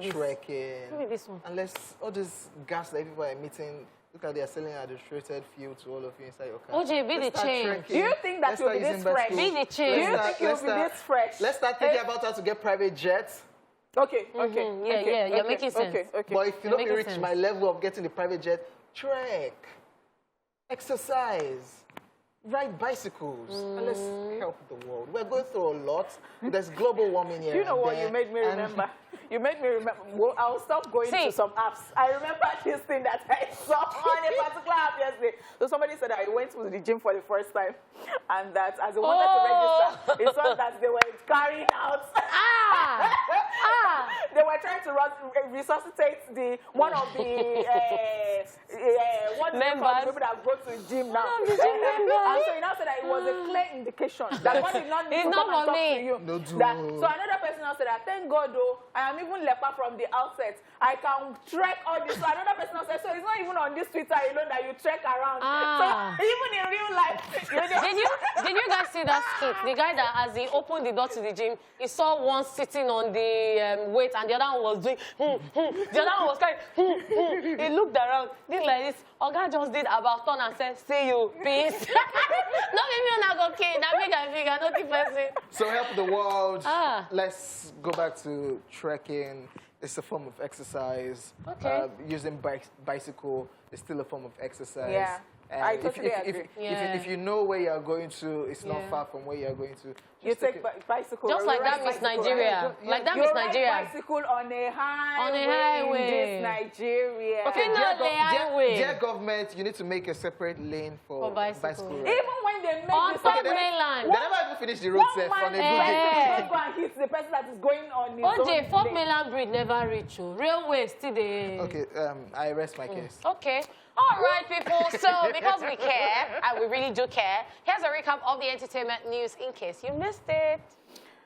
trekking. This one. And let's, all this gas that people are emitting, look at they are selling adulterated fuel to all of you inside your car. OJ, be the change. Do you think that you'll be this fresh? Be the change. Do you think you'll be this fresh? Let's start thinking about how to get private jets. Okay. You're making sense. Okay. But if you don't reach my level of getting the private jet, trek, exercise, ride bicycles, and let's help the world. We're going through a lot. There's global warming here. You know what you made me remember? You made me remember. Well, I'll stop going to some apps. I remember this thing that I saw on a particular app yesterday. So somebody said that I went to the gym for the first time, and that as they wanted to register, it saw that they were carrying out. They were trying to resuscitate one of the people that go to the gym now. And so he now said that it was a clear indication that God did not need to come and talk to you. So another person now said that, thank God though, I am even leper from the outset. I can trek all this. So another person now said, so it's not even on this Twitter alone that you trek around. So even in real life. Did you guys see that skit? The guy that as he opened the door to the gym, he saw one sitting on the weight and the other one was doing the other one was kind he looked around, did like this. Oga just did about turn and said, see you, peace. Not me on go okay, that make I figure, not the person. So help the world. Let's go back to trekking. It's a form of exercise. Okay. Using bicycle is still a form of exercise. Yeah. I totally agree. If you know where you're going to, it's not far from where you're going to. You take bicycle. Just like that Miss Nigeria. Like that Miss Nigeria. Bicycle on a highway. In this Nigeria. Okay, dear government, you need to make a separate lane for bicycle. Even when they make on top mainland. They never even finish the road safe on a good day. Go and hit the person that is going on his OJ, Fort Mainland Bridge never reach you. Railway still there. Okay, I rest my case. Okay. All right, people. So, because we care, and we really do care, here's a recap of the entertainment news in case you missed it.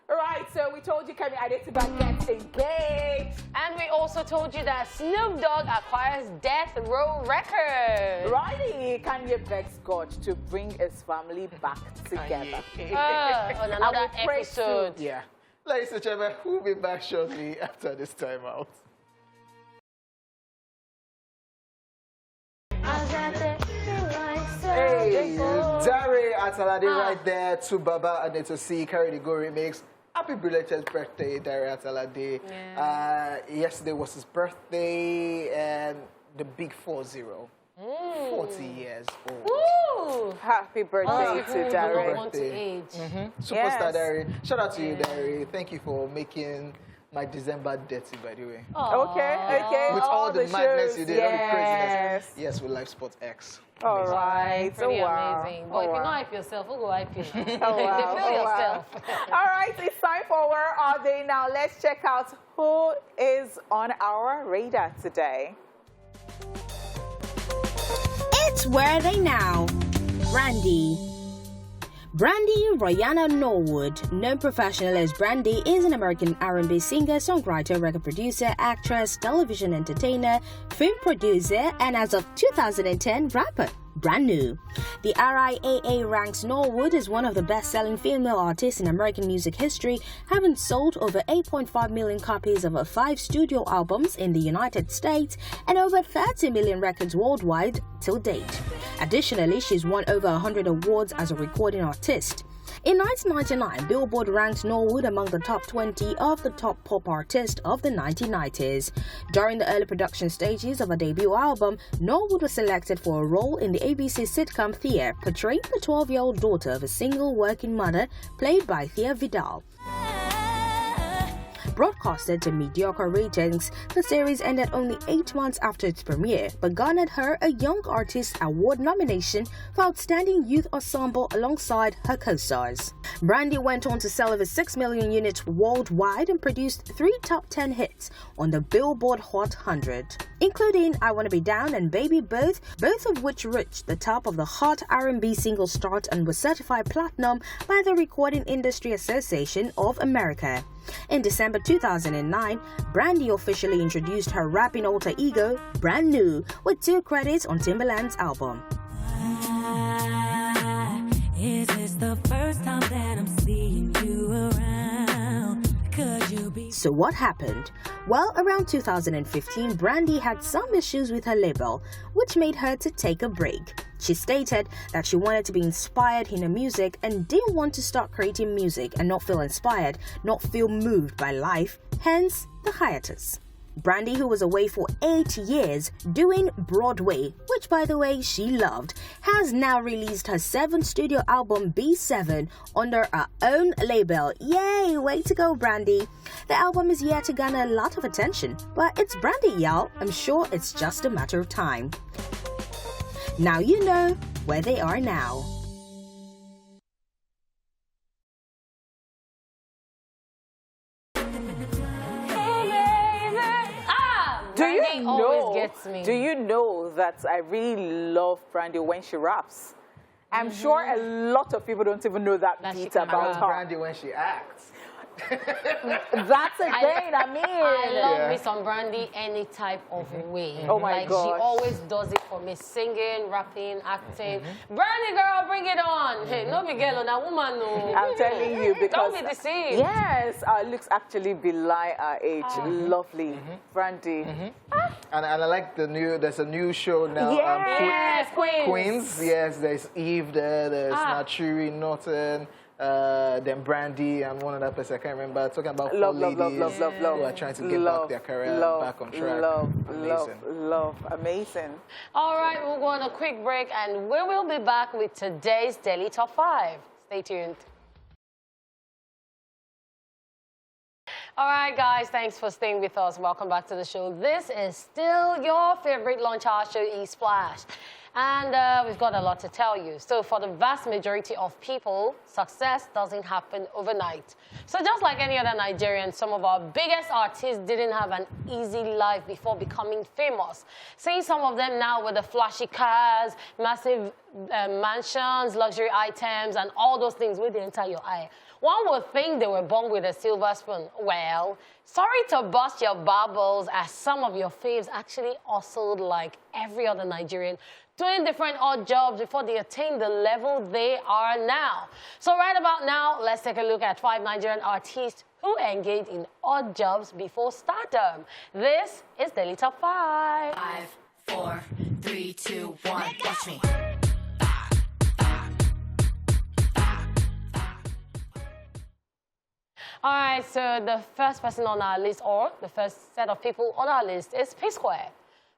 All right, so we told you Kanye Adetiba gets engaged. And we also told you that Snoop Dogg acquires Death Row Records. Right, Kanye begs God to bring his family back together. On another episode. Yeah. Ladies and gentlemen, we'll be back shortly after this time out. Hey, Dare Atalade right there to Baba and to see Carry the Go remix. Happy belated birthday, Dare Atalade. Yeah. Yesterday was his birthday and the big 40. 40 years old. Ooh. Happy birthday to Dare. Superstar Dare. Shout out to you, Dare. Thank you for making my December dirty, by the way. Okay. With all the madness shows. you did, all the craziness. Yes, with Live Sport X. All right. Pretty amazing. But if you don't hype yourself, who go hype you now? Feel yourself. All right, it's time for Where Are They Now? Let's check out who is on our radar today. Where Are They Now? Brandy. Brandy Rihanna Norwood, known professionally as Brandy, is an American R&B singer, songwriter, record producer, actress, television entertainer, film producer, and as of 2010, rapper. Brand new. The RIAA ranks Norwood as one of the best-selling female artists in American music history, having sold over 8.5 million copies of her 5 studio albums in the United States and over 30 million records worldwide till date. Additionally, she's won over 100 awards as a recording artist. In 1999, Billboard ranked Norwood among the top 20 of the top pop artists of the 1990s. During the early production stages of her debut album, Norwood was selected for a role in the ABC sitcom Thea, portraying the 12-year-old daughter of a single working mother played by Thea Vidal. Broadcasted to mediocre ratings, the series ended only 8 months after its premiere, but garnered her a Young Artist Award nomination for Outstanding Youth Ensemble alongside her co-stars. Brandy went on to sell over 6 million units worldwide and produced 3 top 10 hits on the Billboard Hot 100, including I Wanna Be Down and Baby both of which reached the top of the Hot R&B Singles chart and were certified platinum by the Recording Industry Association of America. In December 2009, Brandy officially introduced her rapping alter ego, Brand New, with 2 credits on Timbaland's album. Is this the first time that I'm seeing you around? Could you be... So what happened? Well, around 2015, Brandy had some issues with her label, which made her to take a break. She stated that she wanted to be inspired in her music and didn't want to start creating music and not feel inspired, not feel moved by life, hence the hiatus. Brandy, who was away for 8 years doing Broadway, which by the way she loved, has now released her 7th studio album B7 under her own label. Yay! Way to go, Brandy! The album is yet to garner a lot of attention, but it's Brandy, y'all. I'm sure it's just a matter of time. Now you know where they are now. Do you know that I really love Brandy when she raps? I'm sure a lot of people don't even know that beat about her. Brandy when she acts. That's again, I love me some Brandy any type of way. Oh my God. She always does it for me, singing, rapping, acting. Brandy girl, bring it on. Hey, no big girl, na woman no. I'm telling you, because don't be deceived. Yes, our looks actually belie our age. Lovely. Brandy. And I like there's a new show now. Yes, Queens. Yes, there's Eve there, there's Naturi Norton. Then Brandy and one other person I can't remember, talking about four ladies who are trying to get back their career back on track. Amazing. All right, we'll go on a quick break and we will be back with today's Daily Top 5. Stay tuned. All right, guys, thanks for staying with us. Welcome back to the show. This is still your favorite lunch hour show, ESplash. And we've got a lot to tell you. So for the vast majority of people, success doesn't happen overnight. So just like any other Nigerian, some of our biggest artists didn't have an easy life before becoming famous. Seeing some of them now with the flashy cars, massive mansions, luxury items, and all those things with the entire eye. One would think they were born with a silver spoon. Well, sorry to bust your bubbles, as some of your faves actually hustled like every other Nigerian, doing different odd jobs before they attain the level they are now. So right about now, let's take a look at 5 Nigerian artists who engaged in odd jobs before stardom. This is Daily Top 5. 5, 4, 3, 2, 1, watch me. All right, so the first person on our list, or the first set of people on our list, is P-Square.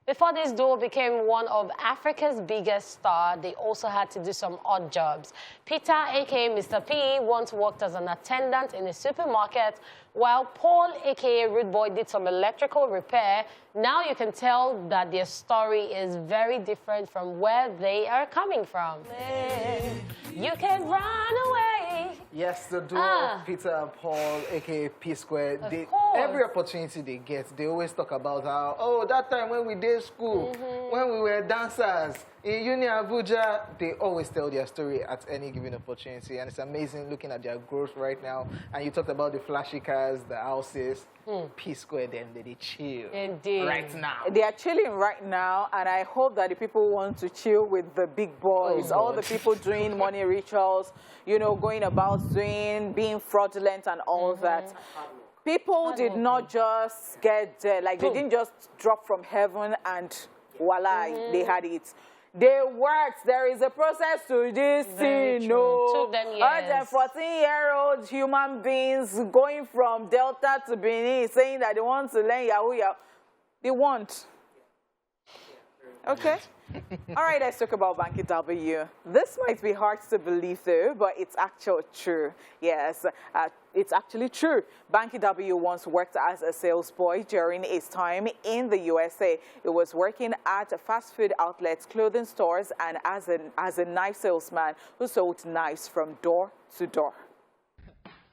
Before this duo became one of Africa's biggest stars, they also had to do some odd jobs. Peter, a.k.a. Mr. P, once worked as an attendant in a supermarket, while Paul, a.k.a. Rude Boy, did some electrical repair. Now you can tell that their story is very different from where they are coming from. You can run away. Yes, the duo of Peter and Paul, a.k.a. P-Square, every opportunity they get, they always talk about how, oh, that time when we did school, when we were dancers, In Uni Abuja, they always tell their story at any given opportunity, and it's amazing looking at their growth right now. And you talked about the flashy cars, the houses. Peace Square, then they chill. Indeed. Right now. They are chilling right now, and I hope that the people want to chill with the big boys. All the people doing money rituals, you know, going about being fraudulent and all that. People did not just get there, like they didn't just drop from heaven and voila, they had it. They worked. There is a process to this thing. No, took them years. 14-year-old human beings going from Delta to Benin saying that they want to learn Yahoo Yahoo. They want. Okay. All right, let's talk about Banky W. This might be hard to believe, though, but it's actually true. Yes, it's actually true. Banky W once worked as a sales boy during his time in the USA. He was working at fast food outlets, clothing stores, and as a knife salesman who sold knives from door to door.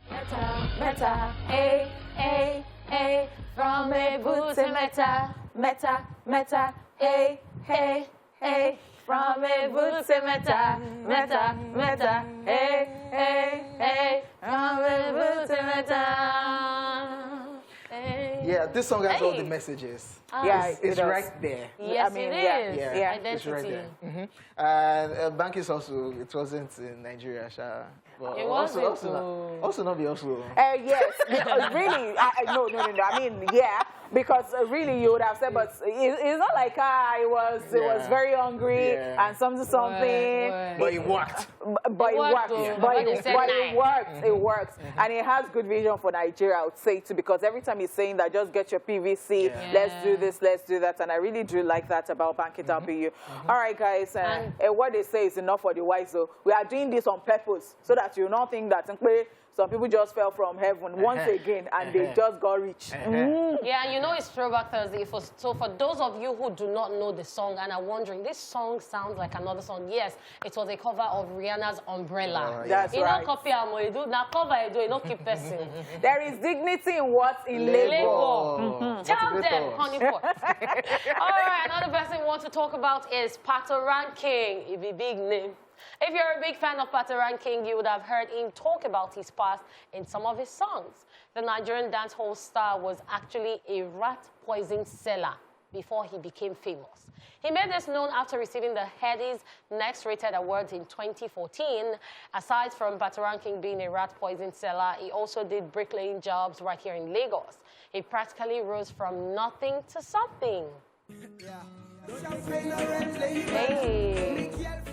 Meta, hey, hey, hey, from a boot to meta, hey, hey, hey, from a boot to meta, hey, hey, hey, from a boot to meta. Yeah, this song has all the messages. Yeah, it's right there. Yes, I mean, it is. yeah, It's Identity. right there. And Banky's also, it wasn't in Nigeria, Sha. But It wasn't. also not the Oslo. Yes, really. No. I mean, yeah, because really you would have said, but it's not like it was very hungry and something. But it worked. But it works. though. But Nobody it said nine. works. It works. And it has good vision for Nigeria, I would say, too, because every time he's saying that, just get your PVC, let's do this, let's do that. And I really do like that about Banky W. All right, guys. And what they say is enough for the wise. So we are doing this on purpose so that you not think that some people just fell from heaven once again and they just got rich. Yeah, you know it's Throwback Thursday. So for those of you who do not know the song and are wondering, this song sounds like another song. Yes, it was a cover of Rihanna's Umbrella. That's You right. don't copy Amo, you do now cover it, you don't keep person. There is dignity in what? In labor. Tell them, honeypot. All right, another person we want to talk about is Patoran King, if a big name. If you're a big fan of Patoran King, you would have heard him talk about his past in some of his songs. The Nigerian dancehall star was actually a rat poison seller before he became famous. He made this known after receiving the Headies Next Rated Awards in 2014. Aside from Patoran King being a rat poison seller, he also did bricklaying jobs right here in Lagos. He practically rose from nothing to something.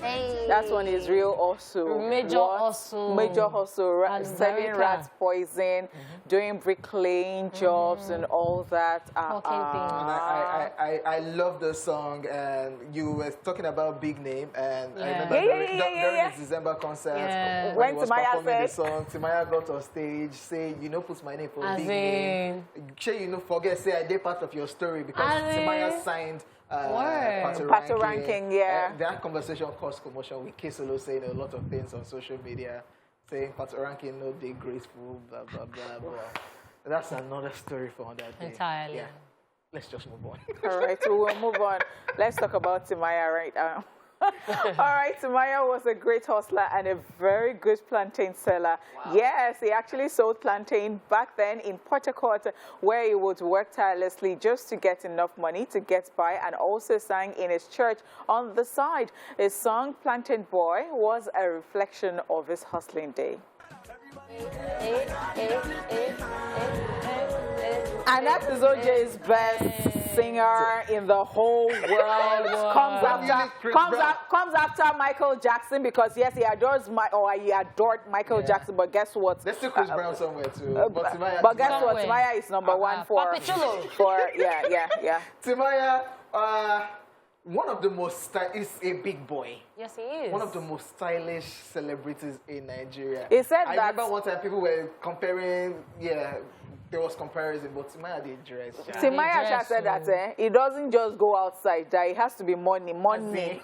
Hey. That one is real also. Major hustle. Major hustle. And Selling America. rat poison, doing bricklaying jobs and all that. I love the song, and you were talking about Big Name, and I remember during his December concert, when When he was Timaya performing the said- song, Timaya got on stage, say, you know, put my name for As Big Name. Sure, you know, forget, say I did part of your story because Timaya signed Patoran King, yeah. That conversation caused commotion with Kisolo saying a lot of things on social media, saying Patoran King no day graceful, blah, blah, blah, blah. That's another story for that day. Entirely. Yeah. Let's just move on. All right, so we'll move on. Let's talk about Timaya right now. All right, Timaya was a great hustler and a very good plantain seller. Wow. Yes, he actually sold plantain back then in Port Harcourt, where he would work tirelessly just to get enough money to get by, and also sang in his church on the side. His song, Plantain Boy, was a reflection of his hustling day. And that is OJ's best singer in the whole world. Comes after Michael Jackson, because yes, he adores he adored Michael Jackson, but guess what? There's still Chris Brown somewhere too. But guess what? Timaya is number one for yeah. Timaya, one of the most is a big boy. Yes, he is. One of the most stylish celebrities in Nigeria. He said I remember one time people were comparing, there was comparison, but Timaya did dress. Timaya said that he doesn't just go outside, that it has to be money.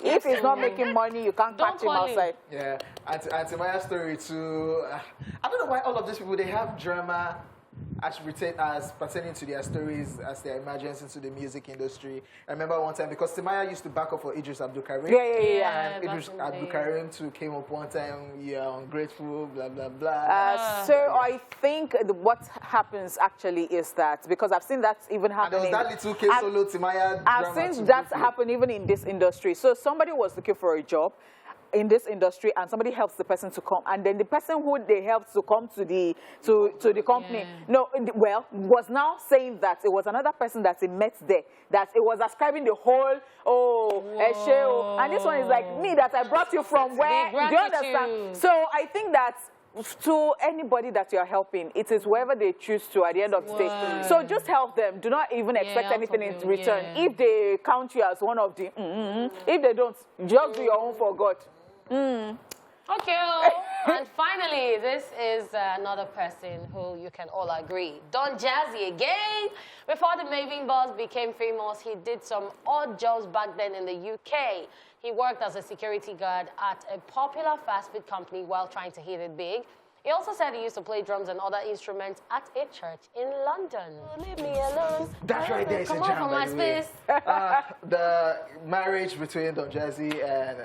If he's not making money, you can't catch him outside. Yeah, and Timaya's story too. I don't know why all of these people, they have drama as pertaining to their stories as their emergence into the music industry. I remember one time, because Timaya used to back up for Idris Abdul Karim. Yeah. And Idris Abdul Karim too came up one time, ungrateful, blah, blah, blah. So I think what happens actually is that, because I've seen that even happen. And there was that little case solo Timaya. I've seen that happen even in this industry. So somebody was looking for a job in this industry, and somebody helps the person to come, and then the person who they helped to come to the company, was now saying that it was another person that he met there, that it was ascribing the whole and this one is like, me that I brought you from where? Do you understand? So I think that to anybody that you're helping, it is whoever they choose to at the end of the day. So just help them. Do not even expect anything in return. If they count you as one of the if they don't, just do your own for God. Okay, and finally, this is another person who you can all agree. Don Jazzy again. Before the Maving Boss became famous, he did some odd jobs back then in the UK. He worked as a security guard at a popular fast food company while trying to hit it big. He also said he used to play drums and other instruments at a church in London. Leave me alone. That's right there. Come on from my space. The marriage between Don Jazzy and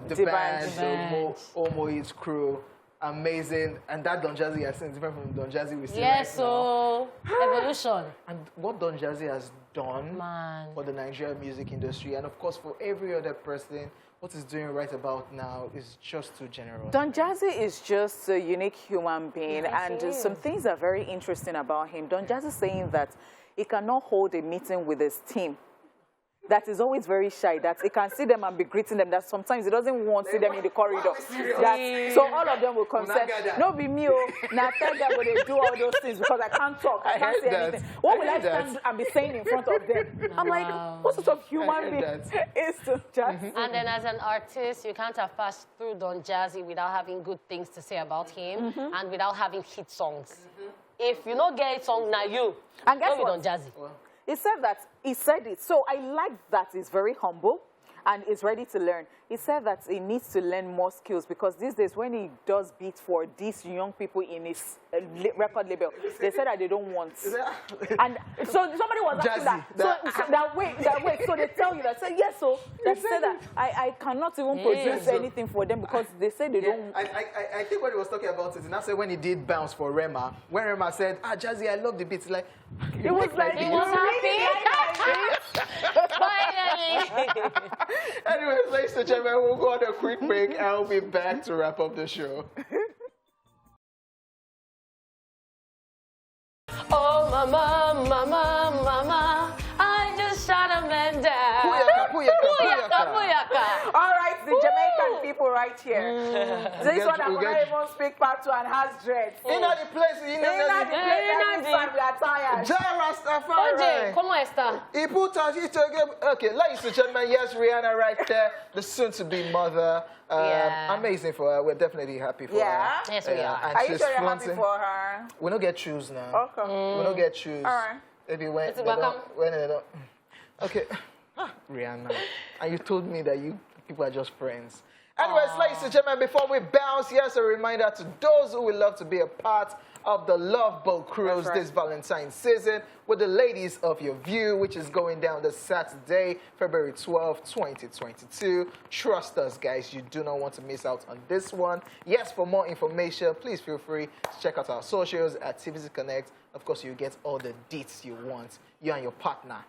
the band, the Omo's crew, amazing. And that Don Jazzy has seen different from Don Jazzy we see right so evolution. And what Don Jazzy has done for the Nigerian music industry, and of course for every other person, what he's doing right about now is just too generous. Don Jazzy is just a unique human being, and some things are very interesting about him. Don Jazzy is saying that he cannot hold a meeting with his team. That is always very shy, that he can see them and be greeting them, that sometimes he doesn't want to see them in the corridor. So all of them will consent. No, be me, now tell them when they do all those things, because I can't talk, I can't say anything. What will I stand and be saying in front of them? I'm like, what sort of human being is Don Jazzy? And then as an artist, you can't have passed through Don Jazzy without having good things to say about him and without having hit songs. If you don't get a song, now you. And guess what? Don Jazzy. He said it. So I like that he's very humble and is ready to learn. He said that he needs to learn more skills, because these days when he does beats for these young people in his record label, they said that they don't want. And so somebody was asking that. So they tell you that. Say yes, so they said that I cannot even produce anything for them because they say they don't. I think when he was talking about it, and I said when he did Bounce for Rema, when Rema said, Jazzy, I love the beats, like he was like, he was happy. Finally. Anyways, ladies and gentlemen, we'll go on a quick break and we'll be back to wrap up the show. Oh, mama, I just shot a man down. Puyaka. All right, the Jamaican people right here. This one I'm not even speak part two and has dreads. In the place, we are tired. Rastafari. ¿Cómo está? He put us okay, ladies and gentlemen, yes, Rihanna right there, the soon-to-be mother. Amazing for her. We're definitely happy for her. Yes, we are. Are you sure you're happy for her? We don't get choose now. Okay. We don't get choose. All right. Maybe when they don't. Okay. Rihanna. And you told me that you people are just friends. Anyways, ladies and gentlemen, before we bounce, here's a reminder to those who would love to be a part of the Love Boat Cruise this Valentine's season with the ladies of your view, which is going down this Saturday, February 12, 2022. Trust us, guys. You do not want to miss out on this one. Yes, for more information, please feel free to check out our socials at TVC Connect. Of course, you get all the deets you want. You and your partner.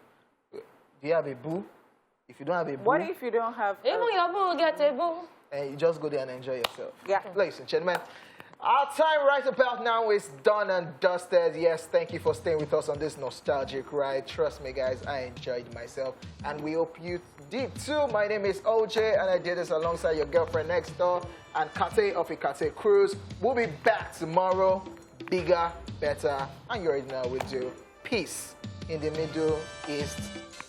Do you have a boo? If you don't have a boo... What if you don't have... Even your boo get a boo. And you just go there and enjoy yourself. Yeah. Ladies and gentlemen, our time right about now is done and dusted. Yes, thank you for staying with us on this nostalgic ride. Trust me, guys, I enjoyed myself. And we hope you did too. My name is OJ, and I did this alongside your girlfriend next door and Kate of Kate Cruise. We'll be back tomorrow. Bigger, better, and you already know what we do. Peace in the Middle, East,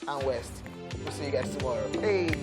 and West. We'll see you guys tomorrow. Hey.